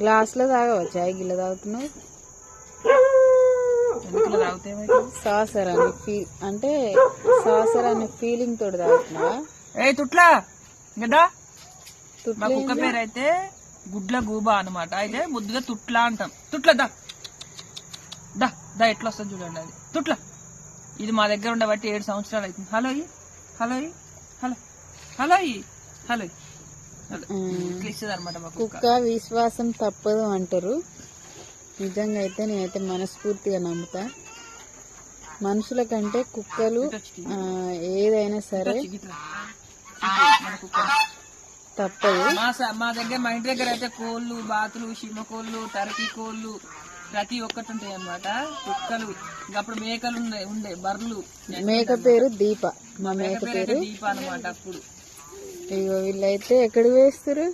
గ్లాసులో తాగవా చాయ్ గిల్ల తాగుతున్నావు? సాసర్ అని అంటే సాసర్ అనే ఫీలింగ్ తోటి తాగుతున్నావా? ఏ తుట్లా కదా మా కుక్క పేరు అయితే గుడ్ల గూబా అనమాట. అయితే ముద్దుగా తుట్లా అంటాం. తుట్ల దా దా దా ఎట్లా వస్తుంది చూడండి అది తుట్ల. ఇది మా దగ్గర ఉండబట్టి 7 సంవత్సరాలు అవుతుంది. Hello hello hello hello hello ఇస్తుంది అనమాట మా కుక్క. విశ్వాసం తప్పదు అంటారు. నిజంగా అయితే నేనైతే మనస్ఫూర్తిగా నమ్ముతా. మనుషుల కంటే కుక్కలు ఏదైనా సరే తప్పదు. మా దగ్గర మా ఇంటి దగ్గర అయితే కోళ్ళు, బాతులు, షిమకోళ్ళు, టర్కీ కోళ్ళు ప్రతి ఒక్కటి ఉంటాయి అన్నమాట. కుక్కలు అప్పుడు మేకలు ఉండే బర్రెలు. మేక పేరు దీప. మా మేక పేరు దీప అనమాట. అప్పుడు ఇగో వీళ్ళైతే ఎక్కడ వేస్తారు?